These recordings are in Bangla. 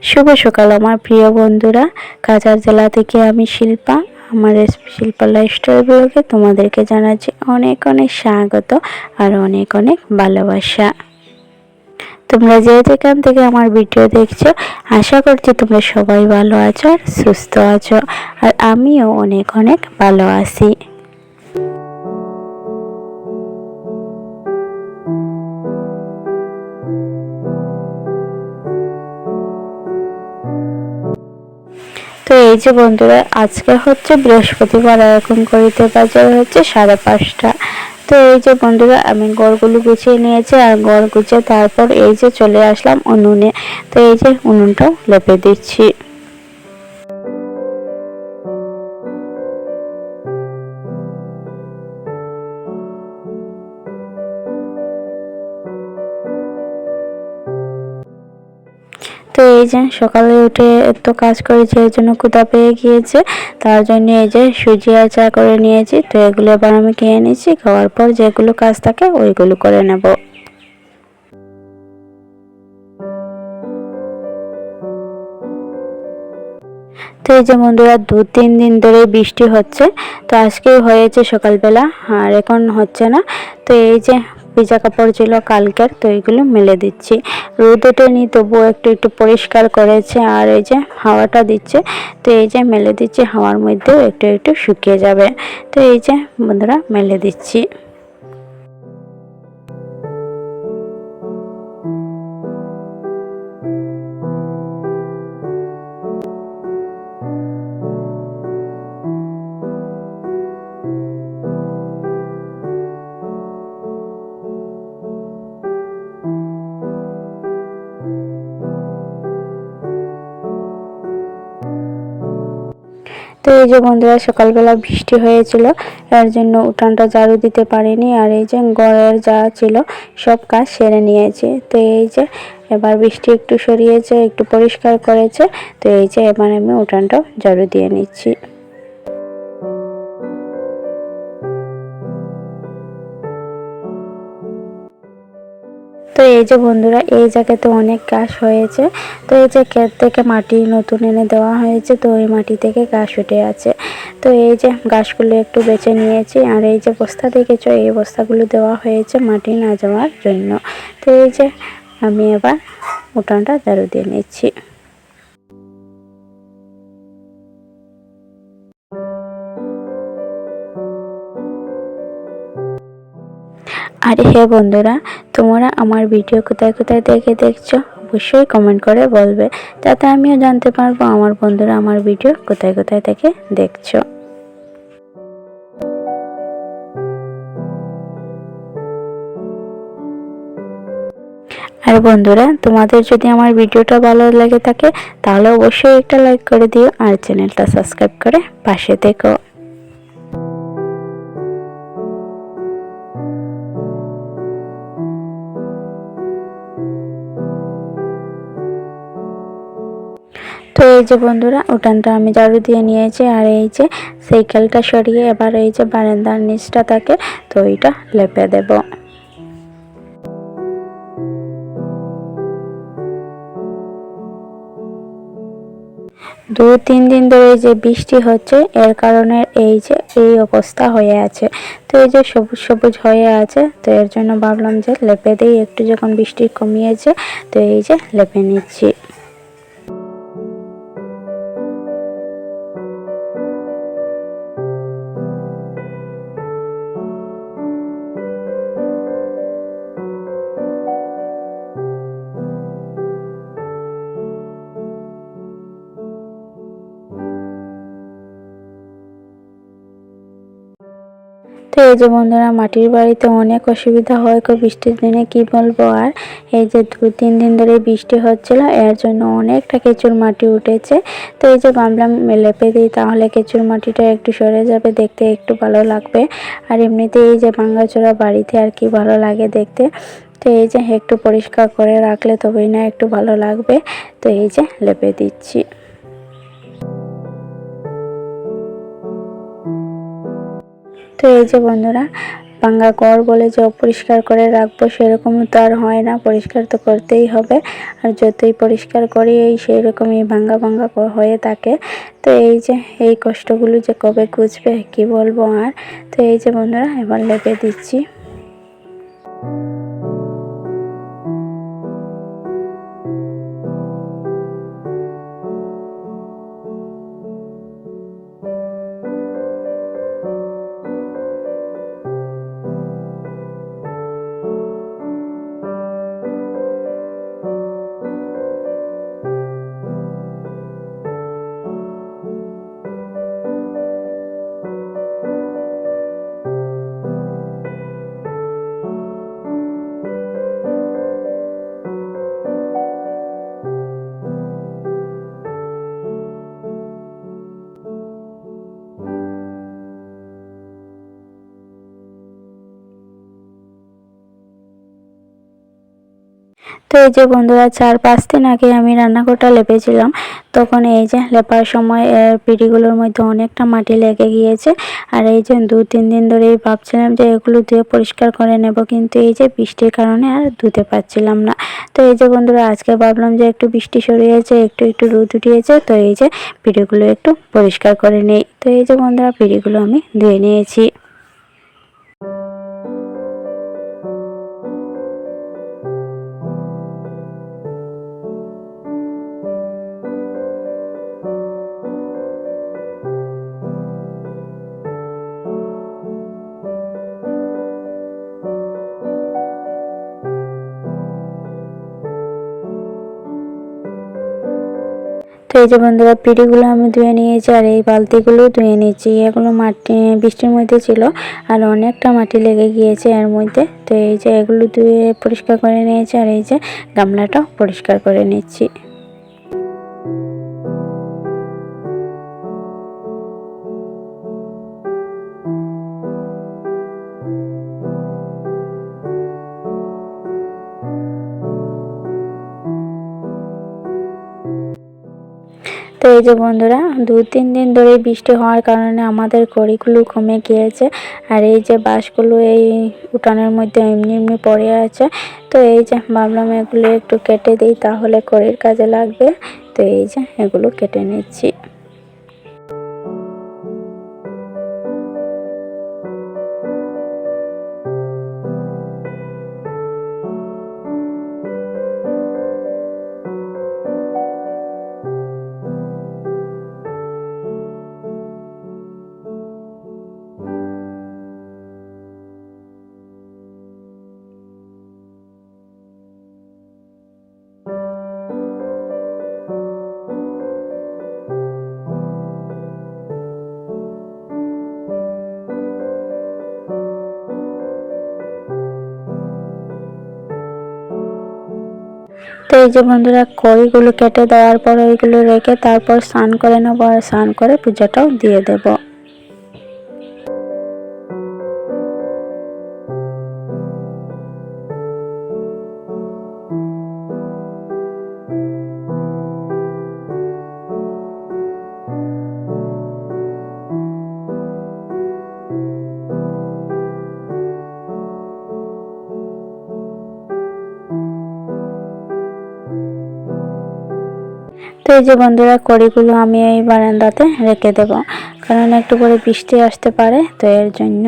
শুভ সকাল আমার প্রিয় বন্ধুরা। কাছাড় জেলা থেকে আমি শিল্পা। আমার শিল্পা লাইফস্টাইল ব্লগে তোমাদেরকে জানাচ্ছি অনেক অনেক স্বাগত আর অনেক অনেক ভালোবাসা। তোমরা যে যেখান থেকে আমার ভিডিও দেখছো, আশা করছি তোমরা সবাই ভালো আছো আর সুস্থ আছো, আর আমিও অনেক অনেক ভালো আছি। তো এই যে বন্ধুরা, আজকে হচ্ছে বৃহস্পতিবার, এখন ঘড়িতে বাজে হচ্ছে 5:30। তো এই যে বন্ধুরা, আমি গড়গুলো গুছিয়ে নিয়েছি আর গড় গুছিয়ে তারপর এই যে চলে আসলাম উনুনে। তো এই যে উনুনটাও লেপে দিচ্ছি। তো এই যে সকালে উঠে এত কাজ করেছি, এর জন্য ক্ষুধা পেয়ে গিয়েছে। তার জন্য এই যে সুজি আর চা করে নিয়েছি। তো এগুলো এবার আমি খেয়ে নিচ্ছি। খাওয়ার পর যেগুলো কাজ থাকে ওইগুলো করে নেব। তো এই যে বন্ধুরা, 2-3 দিন ধরে বৃষ্টি হচ্ছে। তো আজকেই হয়েছে সকালবেলা, আর এখন হচ্ছে না। তো এই যে ভিজা কাপড় ছিল কালকের, তো এইগুলো মেলে দিচ্ছি। রোদ ওঠেনি, তবুও একটু একটু পরিষ্কার করেছে, আর এই যে হাওয়াটা দিচ্ছে। তো এই যে মেলে দিচ্ছি, হাওয়ার মধ্যেও একটু একটু শুকিয়ে যাবে। তো এই যে বন্ধুরা মেলে দিচ্ছি। তো এই যে বন্ধুরা, সকালবেলা বৃষ্টি হয়েছিল, এর জন্য উঠানটা ঝাড়ু দিতে পারিনি, আর এই যে ঘরের যা ছিল সব কাজ সেরে নিয়েছি। তো এই যে এবার বৃষ্টি একটু সরিয়েছে, একটু পরিষ্কার করেছে। তো এই যে এবার আমি উঠানটাও ঝাড়ু দিয়ে নিচ্ছি। তো এই যে বন্ধুরা, এই জায়গাতে অনেক ঘাস হয়েছে। তো এই যে ক্ষেত থেকে মাটি নতুন এনে দেওয়া হয়েছে, তো ওই মাটি থেকে ঘাস উঠে আছে। তো এই যে ঘাসগুলো একটু বেছে নিয়েছি, আর এই যে বস্তা দেখেছো, এই বস্তাগুলো দেওয়া হয়েছে মাটি না যাওয়ার জন্য। তো এই যে আমি এবার উঠানটা ঝাড়ু দিয়ে নিচ্ছি। আর হ্যাঁ বন্ধুরা, তোমরা আমার ভিডিও কোথায় কোথায় দেখছো অবশ্যই কমেন্ট করে বলবে, যাতে আমিও জানতে পারবো আমার বন্ধুরা আমার ভিডিও কোথায় কোথায় থেকে দেখছো। আর বন্ধুরা, তোমাদের যদি আমার ভিডিওটা ভালো লেগে থাকে তাহলে অবশ্যই একটা লাইক করে দিও, আর চ্যানেলটা সাবস্ক্রাইব করে পাশে থেকো। তো এই যে বন্ধুরা, উঠানটা আমি ঝাড়ু দিয়ে নিয়েছি, আর এই যে সাইকেলটা সরিয়ে এবার এই যে বারান্দার নিচটা থাকে, তো এইটা লেপে দেব। 2-3 দিন ধরে যে বৃষ্টি হচ্ছে, এর কারণে এই যে এই অবস্থা হয়ে আছে। তো এই যে সবুজ সবুজ হয়ে আছে, তো এর জন্য ভাবলাম যে লেপে দিই, একটু যখন বৃষ্টি কমিয়েছে। তো এই যে লেপে নিচ্ছি। তো এই যে বন্ধুরা, মাটির বাড়িতে অনেক অসুবিধা হয় গো বৃষ্টির দিনে, কি বলবো আর। এই যে 2-3 দিন ধরে বৃষ্টি হচ্ছিল, এর জন্য অনেকটা কেঁচুর মাটি উঠেছে। তো এই যে ভাবলাম লেপে দিই, তাহলে কেঁচুর মাটিটা একটু সরে যাবে, দেখতে একটু ভালো লাগবে। আর এমনিতে এই যে ভাঙাচোরা বাড়িতে আর কি ভালো লাগে দেখতে। তো এই যে একটু পরিষ্কার করে রাখলে তবেই না একটু ভালো লাগবে। তো এই যে লেপে দিচ্ছি। তো এই যে বন্ধুরা, ভাঙ্গা ঘর বলে যে অপরিষ্কার করে রাখবো সেরকম তো আর হয় না, পরিষ্কার তো করতেই হবে। আর যতই পরিষ্কার করি সেই রকমই ভাঙ্গা ভাঙ্গা হয়ে থাকে। তো এই যে এই কষ্টগুলো যে কবে ঘুচবে কি বলবো আর। তো এই যে বন্ধুরা এবার লেপে দিচ্ছি। তো এই যে বন্ধুরা 4-5 দিন আগে আমি রান্নাঘরটা লেপেছিলাম, তখন এই যে লেপার সময় পিঁড়িগুলোর মধ্যে অনেকটা মাটি লেগে গিয়েছে। আর এই যে 2-3 দিন ধরেই ভাবছিলাম যে এগুলো ধুয়ে পরিষ্কার করে নেব, কিন্তু এই যে বৃষ্টির কারণে আর ধুতে পারছিলাম না। তো এই যে বন্ধুরা আজকে ভাবলাম যে একটু বৃষ্টি সরিয়েছে, একটু একটু রোদ উঠিয়েছে, তো এই যে পিঁড়িগুলো একটু পরিষ্কার করে নেই। তো এই যে বন্ধুরা পিঁড়িগুলো আমি ধুয়ে নিয়েছি। তো এই যে বন্ধুরা পিঁড়িগুলো আমি ধুয়ে নিয়েছি, আর এই বালতিগুলো ধুয়ে নিয়েছি। এগুলো মাটি বৃষ্টির মধ্যে ছিল আর অনেকটা মাটি লেগে গিয়েছে এর মধ্যে। তো এই যে এগুলো ধুয়ে পরিষ্কার করে নিয়েছি, আর এই যে গামলাটাও পরিষ্কার করে নিচ্ছি। তো এই যে বন্ধুরা 2-3 দিন ধরে বৃষ্টি হওয়ার কারণে আমাদের খড়িগুলো কমে গিয়েছে, আর এই যে বাঁশগুলো এই উঠানের মধ্যে এমনি এমনি পড়ে আছে। তো এই যে ভাবলাম এগুলো একটু কেটে দিই, তাহলে খড়ির কাজে লাগবে। তো এই যে এগুলো কেটে নিচ্ছি। তো এই যে বন্ধুরা খড়িগুলো কেটে দেওয়ার পর ওইগুলো রেখে তারপর স্নান করে নেবো, আর স্নান করে পূজাটাও দিয়ে দেবো। তো এই যে বন্ধুরা কড়িগুলো আমি এই বারান্দাতে রেখে দেব, কারণ একটু পরে বৃষ্টি আসতে পারে, তো এর জন্য।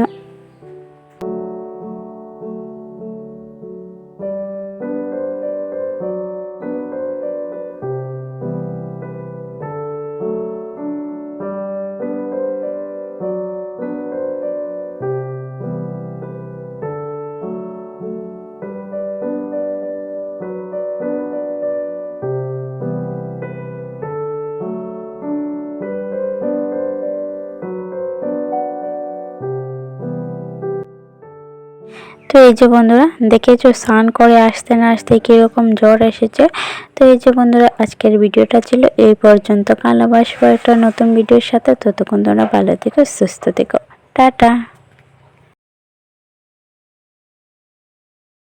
তো এই যে বন্ধুরা দেখেছো স্নান করে আসতে না আসতে কিরকম জ্বর এসেছে। তো এই যে বন্ধুরা আজকের ভিডিওটা ছিল এই পর্যন্ত। কাল আবার আসবো একটা নতুন ভিডিওর সাথে। ততক্ষণ তোমরা ভালো থেকো, সুস্থ থেকো, টাটা।